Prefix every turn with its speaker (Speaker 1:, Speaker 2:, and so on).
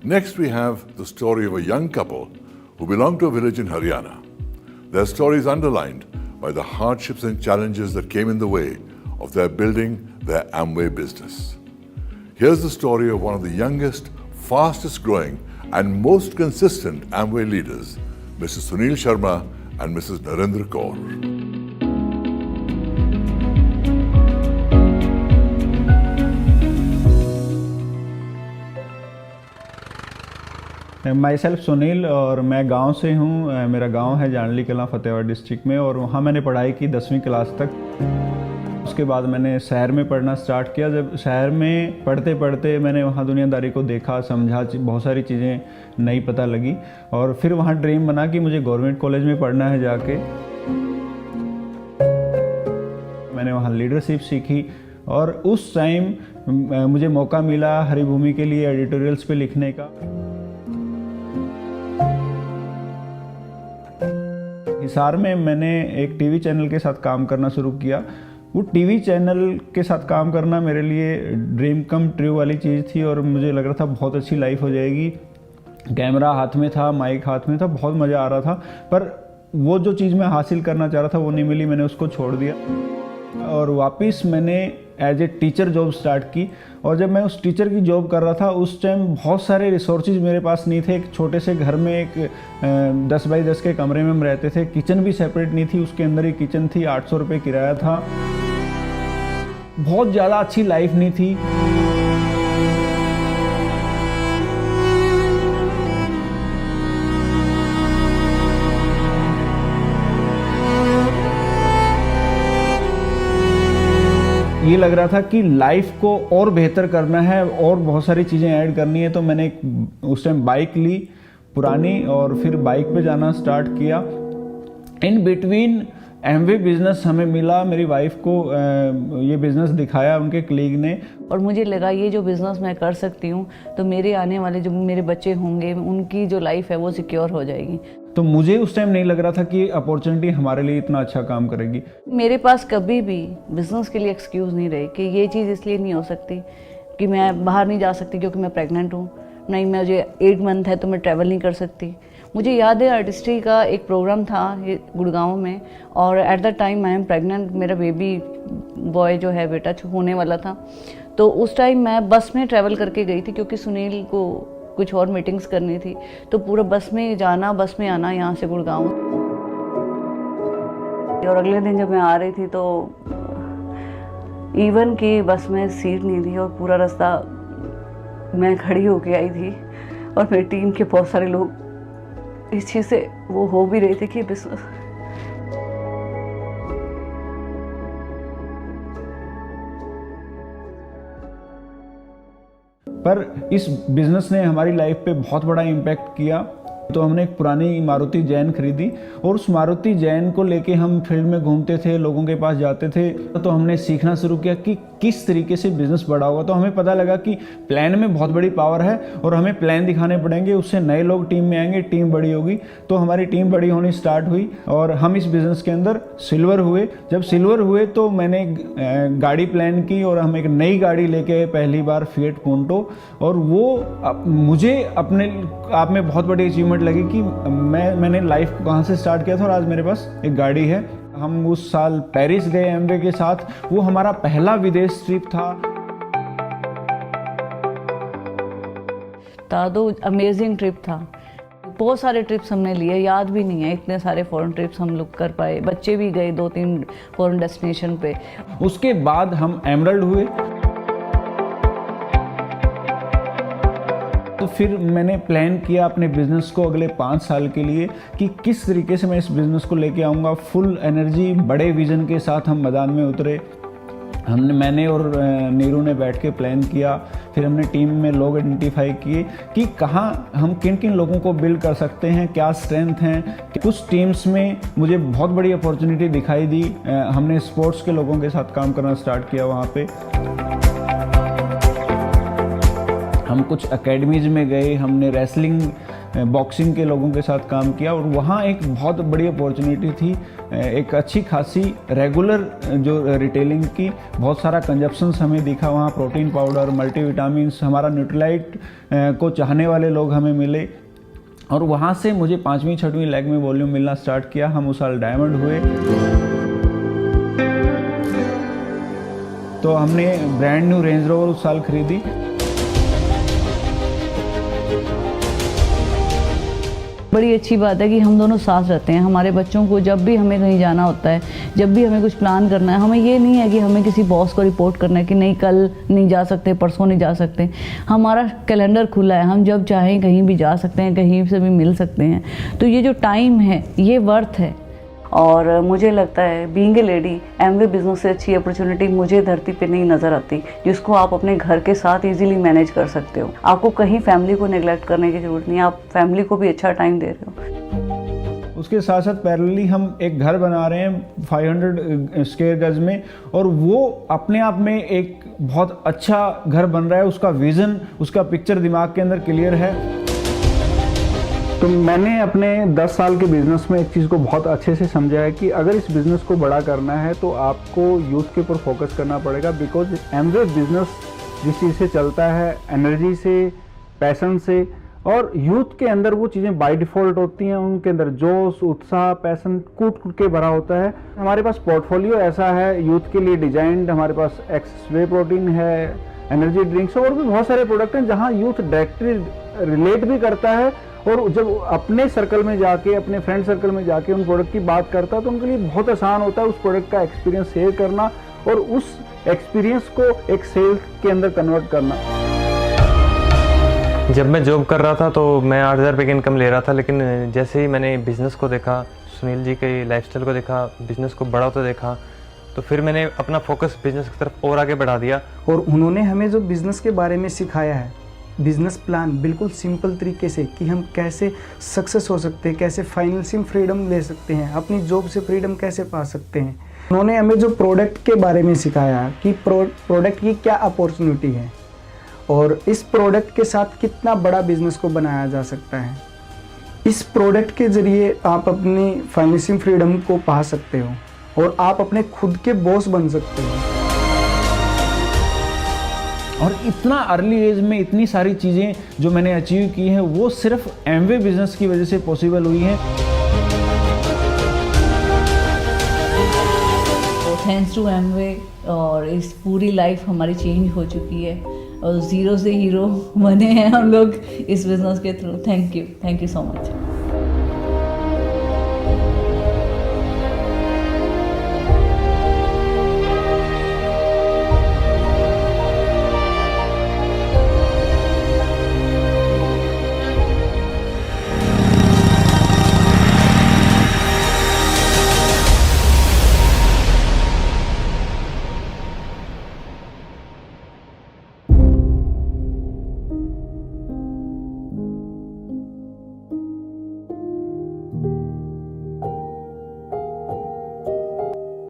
Speaker 1: Next, we have the story of a young couple who belong to a village in Haryana. Their story is underlined by the hardships and challenges that came in the way of their building their Amway business. Here's the story of one of the youngest, fastest growing and most consistent Amway leaders, Mrs. Sunil Sharma and Mrs. Narendra Kaur.
Speaker 2: My self Sunil और मैं गांव से हूं। मेरा गांव है जानली Kalan Fatehabad district में और वहां मैंने पढ़ाई की 10वीं क्लास तक। उसके बाद मैंने शहर में पढ़ना स्टार्ट किया। जब शहर में पढ़ते पढ़ते मैंने वहां दुनियादारी को देखा, समझा, बहुत सारी चीज़ें नई पता लगी और फिर वहां ड्रीम बना कि मुझे गवर्नमेंट कॉलेज में पढ़ना है जाके। मैंने वहाँ लीडरशिप सीखी और उस टाइम मुझे मौका मिला हरिभूमि के लिए एडिटोरियल्स पे लिखने का। हिसार में मैंने एक टीवी चैनल के साथ काम करना शुरू किया। वो टीवी चैनल के साथ काम करना मेरे लिए ड्रीम कम ट्रू वाली चीज़ थी और मुझे लग रहा था बहुत अच्छी लाइफ हो जाएगी। कैमरा हाथ में था, माइक हाथ में था, बहुत मज़ा आ रहा था, पर वो जो चीज़ मैं हासिल करना चाह रहा था वो नहीं मिली। मैंने उसको छोड़ दिया और वापस मैंने as a teacher job start की। और जब मैं उस टीचर की जॉब कर रहा था उस टाइम बहुत सारे रिसोर्सेज मेरे पास नहीं थे। एक छोटे से घर में एक 10 बाई 10 के कमरे में हम रहते थे। किचन भी सेपरेट नहीं थी, उसके अंदर ही किचन थी। 800 रुपये किराया था। बहुत ज़्यादा अच्छी लाइफ नहीं थी। ये लग रहा था कि लाइफ को और बेहतर करना है और बहुत सारी चीज़ें ऐड करनी है। तो मैंने उस टाइम बाइक ली पुरानी और फिर बाइक पे जाना स्टार्ट किया। इन बिटवीन एमवे बिज़नेस हमें मिला। मेरी वाइफ को ये बिज़नेस दिखाया उनके कलीग ने
Speaker 3: और मुझे लगा ये जो बिज़नेस मैं कर सकती हूँ तो मेरे आने वाले जो मेरे बच्चे होंगे उनकी जो लाइफ है वो सिक्योर हो जाएगी।
Speaker 2: तो मुझे उस टाइम नहीं लग रहा था कि अपॉर्चुनिटी हमारे लिए इतना अच्छा काम करेगी।
Speaker 3: मेरे पास कभी भी बिज़नेस के लिए एक्सक्यूज़ नहीं रहे कि ये चीज़ इसलिए नहीं हो सकती कि मैं बाहर नहीं जा सकती क्योंकि मैं प्रेग्नेंट हूँ, नहीं मुझे 8 मंथ है तो मैं ट्रैवल नहीं कर सकती। मुझे याद है आर्टिस्ट्री का एक प्रोग्राम था गुड़गांव में और at the time I am pregnant. मेरा बेबी बॉय जो है बेटा होने वाला था। तो उस टाइम मैं बस में ट्रैवल करके गई थी क्योंकि सुनील को कुछ और मीटिंग्स करनी थी। तो पूरा बस में जाना बस में आना यहाँ से गुड़गांव। और अगले दिन जब मैं आ रही थी तो इवन की बस में सीट नहीं थी और पूरा रास्ता मैं खड़ी होके आई थी और मेरी टीम के बहुत सारे लोग इस चीज़ से वो हो भी रहे थे कि बिजनेस
Speaker 2: पर इस बिज़नेस ने हमारी लाइफ पे बहुत बड़ा इम्पैक्ट किया। तो हमने एक पुरानी मारुति जैन खरीदी और उस मारुति जैन को लेके हम फील्ड में घूमते थे, लोगों के पास जाते थे। तो हमने सीखना शुरू किया कि किस तरीके से बिज़नेस बड़ा होगा। तो हमें पता लगा कि प्लान में बहुत बड़ी पावर है और हमें प्लान दिखाने पड़ेंगे, उससे नए लोग टीम में आएंगे, टीम बड़ी होगी। तो हमारी टीम बड़ी होनी स्टार्ट हुई और हम इस बिज़नेस के अंदर सिल्वर हुए। जब सिल्वर हुए तो मैंने गाड़ी प्लान की और हम एक नई गाड़ी लेके आए पहली बार, फिएट पूंटो। और वो मुझे अपने आप में बहुत बड़ी अचीवमेंट लगी कि मैंने लाइफ को कहाँ से स्टार्ट किया था और आज मेरे पास एक गाड़ी है। हम उस साल पेरिस गए एमवे के साथ। वो हमारा पहला विदेश ट्रिप था।
Speaker 3: तो अमेजिंग ट्रिप था। बहुत सारे ट्रिप्स हमने लिए, याद भी नहीं है इतने सारे फॉरेन ट्रिप्स हम लोग कर पाए। बच्चे भी गए 2-3 फॉरेन डेस्टिनेशन पे।
Speaker 2: उसके बाद हम एमरल्ड हुए। तो फिर मैंने प्लान किया अपने बिज़नेस को अगले 5 साल के लिए कि किस तरीके से मैं इस बिज़नेस को लेके आऊँगा। फुल एनर्जी, बड़े विज़न के साथ हम मैदान में उतरे। मैंने और नीरू ने बैठ के प्लान किया। फिर हमने टीम में लोग आइडेंटिफाई किए कि कहाँ हम किन किन लोगों को बिल्ड कर सकते हैं, क्या स्ट्रेंथ हैं। कुछ टीम्स में मुझे बहुत बड़ी अपॉर्चुनिटी दिखाई दी। हमने स्पोर्ट्स के लोगों के साथ काम करना स्टार्ट किया वहाँ पे। हम कुछ एकेडमीज में गए, हमने रेसलिंग बॉक्सिंग के लोगों के साथ काम किया और वहाँ एक बहुत बड़ी अपॉर्चुनिटी थी, एक अच्छी खासी रेगुलर जो रिटेलिंग की, बहुत सारा कंजप्शंस हमें दिखा वहाँ, प्रोटीन पाउडर, मल्टीविटामिन्स, हमारा न्यूट्रीलाइट को चाहने वाले लोग हमें मिले और वहाँ से मुझे 5वीं 6वीं लेग में वॉल्यूम मिलना स्टार्ट किया। हम उस साल डायमंड हुए। तो हमने ब्रांड न्यू रेंज रोवर उस साल खरीदी।
Speaker 3: बड़ी अच्छी बात है कि हम दोनों साथ रहते हैं। हमारे बच्चों को जब भी हमें कहीं जाना होता है, जब भी हमें कुछ प्लान करना है, हमें ये नहीं है कि हमें किसी बॉस को रिपोर्ट करना है कि नहीं कल नहीं जा सकते, परसों नहीं जा सकते। हमारा कैलेंडर खुला है, हम जब चाहें कहीं भी जा सकते हैं, कहीं से भी मिल सकते हैं। तो ये जो टाइम है ये वर्थ है। और मुझे लगता है being a lady Amway business से अच्छी अपॉर्चुनिटी मुझे धरती पे नहीं नज़र आती, जिसको आप अपने घर के साथ इजीली मैनेज कर सकते हो। आपको कहीं फैमिली को नेग्लेक्ट करने की ज़रूरत नहीं है, आप फैमिली को भी अच्छा टाइम दे रहे हो।
Speaker 2: उसके साथ साथ पैरेलली हम एक घर बना रहे हैं 500 स्क्वायर गज में और वो अपने आप में एक बहुत अच्छा घर बन रहा है। उसका विज़न, उसका पिक्चर दिमाग के अंदर क्लियर है। तो मैंने अपने 10 साल के बिज़नेस में एक चीज़ को बहुत अच्छे से समझा है कि अगर इस बिज़नेस को बड़ा करना है तो आपको यूथ के ऊपर फोकस करना पड़ेगा। बिकॉज एमवे बिज़नेस जिस चीज़ से चलता है, एनर्जी से, पैशन से, और यूथ के अंदर वो चीज़ें बाय डिफ़ॉल्ट होती हैं। उनके अंदर जोश, उत्साह, पैशन कूट कूट के भरा होता है। हमारे पास पोर्टफोलियो ऐसा है यूथ के लिए डिजाइंड। हमारे पास एक्सेस वे प्रोटीन है, एनर्जी ड्रिंक्स और भी बहुत सारे प्रोडक्ट हैं जहाँ यूथ डायरेक्टली रिलेट भी करता है। और जब अपने सर्कल में जाके, अपने फ्रेंड सर्कल में जाके उन प्रोडक्ट की बात करता है तो उनके लिए बहुत आसान होता है उस प्रोडक्ट का एक्सपीरियंस शेयर करना और उस एक्सपीरियंस को एक सेल्स के अंदर कन्वर्ट करना।
Speaker 4: जब मैं जॉब कर रहा था तो मैं 8,000 रुपये की इनकम ले रहा था, लेकिन जैसे ही मैंने बिज़नेस को देखा, सुनील जी के लाइफस्टाइल को देखा, बिज़नेस को बड़ा होता देखा, तो फिर मैंने अपना फोकस बिज़नेस की तरफ और आगे बढ़ा दिया।
Speaker 5: और उन्होंने हमें जो बिज़नेस के बारे में सिखाया है, बिज़नेस प्लान बिल्कुल सिंपल तरीके से कि हम कैसे सक्सेस हो सकते हैं, कैसे फाइनेंशियल फ्रीडम ले सकते हैं, अपनी जॉब से फ्रीडम कैसे पा सकते हैं। उन्होंने हमें जो प्रोडक्ट के बारे में सिखाया कि प्रोडक्ट की क्या अपॉर्चुनिटी है और इस प्रोडक्ट के साथ कितना बड़ा बिजनेस को बनाया जा सकता है। इस प्रोडक्ट के ज़रिए आप अपनी फाइनेंशियल फ्रीडम को पा सकते हो और आप अपने खुद के बॉस बन सकते हो।
Speaker 2: और इतना अर्ली एज में इतनी सारी चीज़ें जो मैंने अचीव की हैं वो सिर्फ एमवे बिजनेस की वजह से पॉसिबल हुई हैं।
Speaker 3: थैंक्स टू एमवे और इस पूरी लाइफ हमारी चेंज हो चुकी है और ज़ीरो से हीरो बने हैं हम लोग इस बिज़नेस के through. Thank you so much.